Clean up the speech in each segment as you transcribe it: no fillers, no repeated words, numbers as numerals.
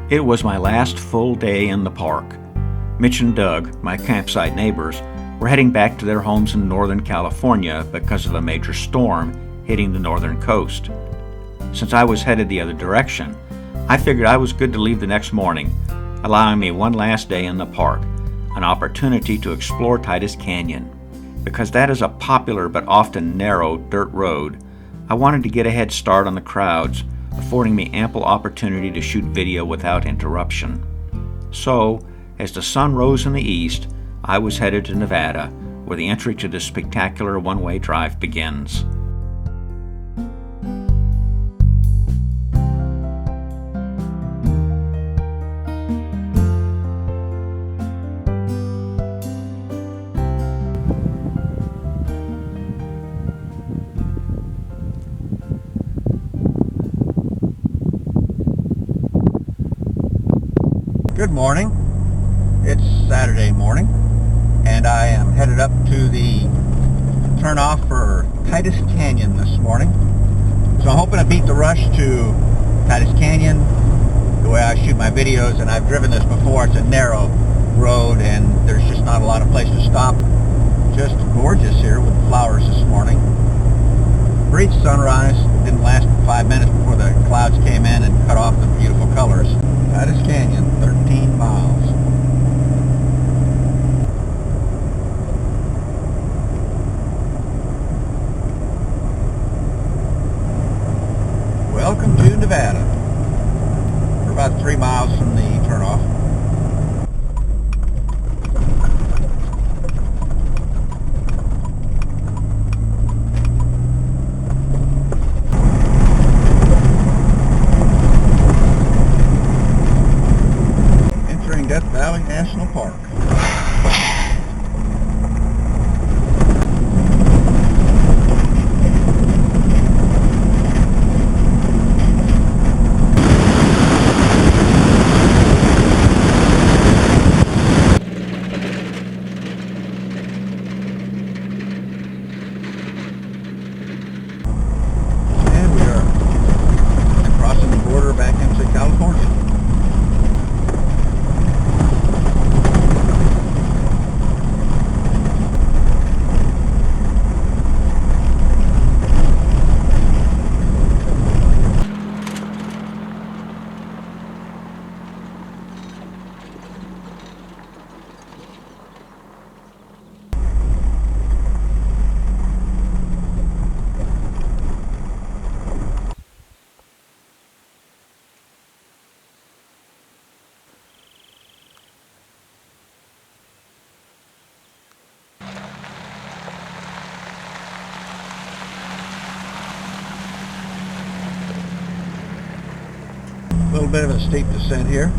It was my last full day in the park. Mitch and Doug, my campsite neighbors, were heading back to their homes in Northern California because of a major storm hitting the northern coast. Since I was headed the other direction, I figured I was good to leave the next morning, allowing me one last day in the park, an opportunity to explore Titus Canyon. Because that is a popular but often narrow dirt road, I wanted to get a head start on the crowds, affording me ample opportunity to shoot video without interruption. So, as the sun rose in the east, I was headed to Nevada, where the entry to this spectacular one-way drive begins. Good morning. It's Saturday morning, and I am headed up to the turnoff for Titus Canyon this morning. So I'm hoping to beat the rush to Titus Canyon the way I shoot my videos, and I've driven this before. It's a narrow road, and there's just not a lot of place to stop. Just gorgeous here with flowers this morning. Brief sunrise. Didn't last 5 minutes before the clouds came in and cut off the beautiful colors. Titus Canyon, 13 miles. Welcome to Nevada. We're about 3 miles from the turnoff. Death Valley National Park. And we are crossing the border back into California. A little bit of a steep descent here.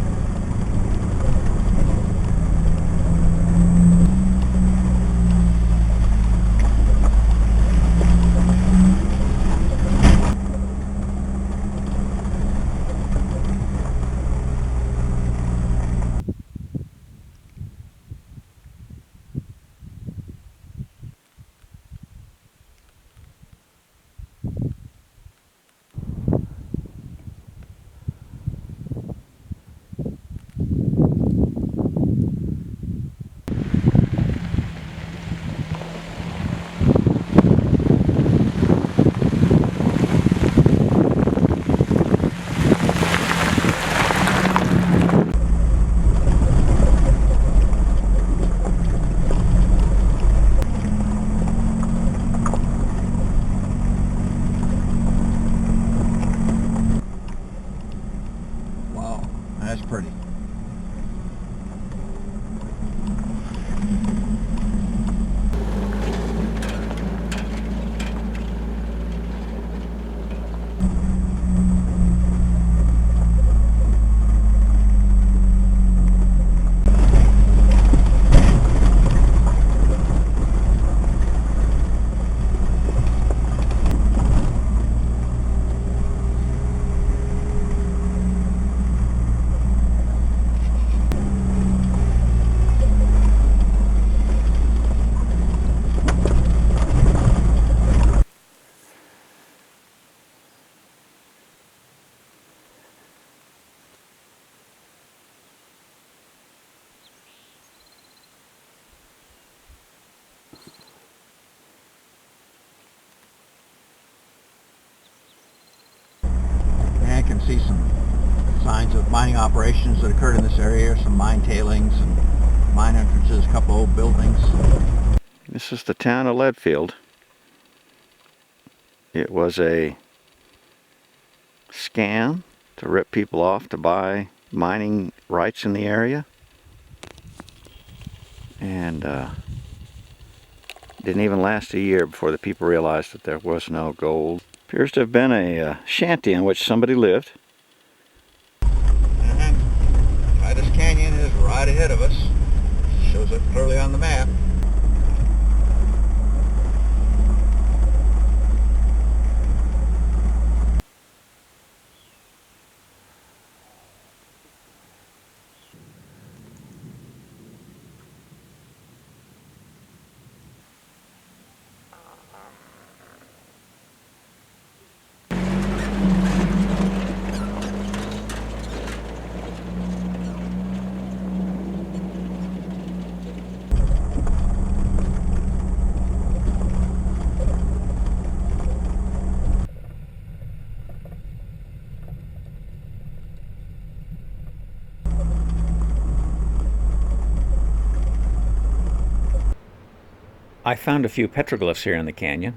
And I can see some signs of mining operations that occurred in this area, some mine tailings and mine entrances, a couple old buildings. This is the town of Leadfield. It was a scam to rip people off to buy mining rights in the area. And didn't even last a year before the people realized that there was no gold. Appears to have been a shanty in which somebody lived. Titus Canyon is right ahead of us. Shows up clearly on the map. I found a few petroglyphs here in the canyon.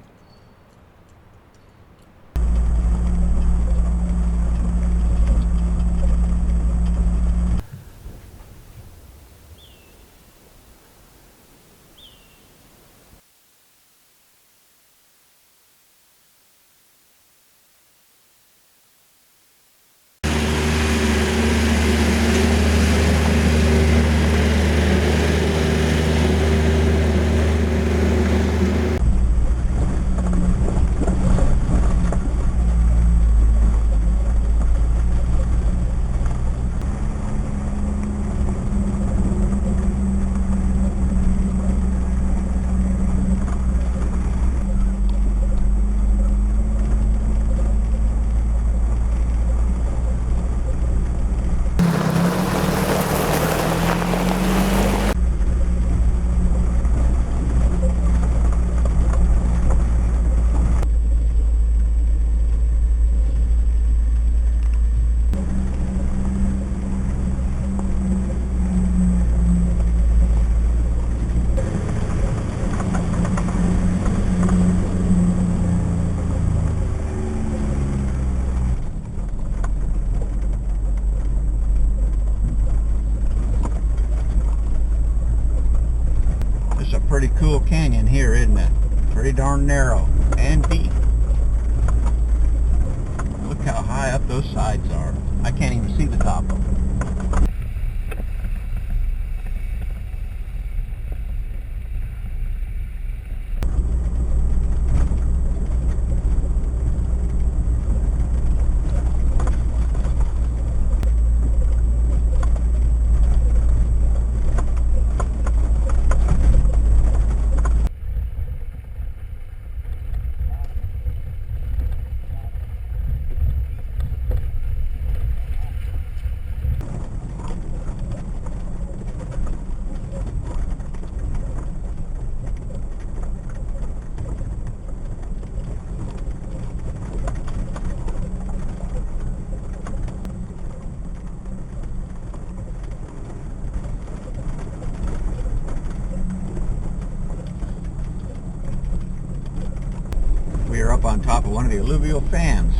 Pretty cool canyon here, isn't it? Pretty darn narrow and deep. Look how high up those sides are. I can't even see the top of them. We are up on top of one of the alluvial fans.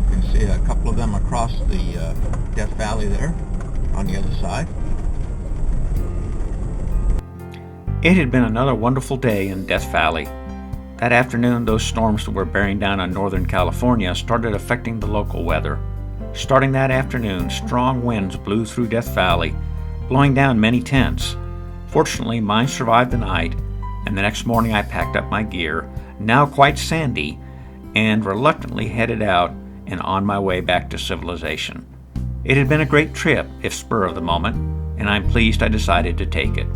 You can see a couple of them across the Death Valley there on the other side. It had been another wonderful day in Death Valley. That afternoon, those storms that were bearing down on Northern California started affecting the local weather. Starting that afternoon, strong winds blew through Death Valley, blowing down many tents. Fortunately, mine survived the night, and the next morning I packed up my gear, now quite sandy, and reluctantly headed out and on my way back to civilization. It had been a great trip, if spur of the moment, and I'm pleased I decided to take it.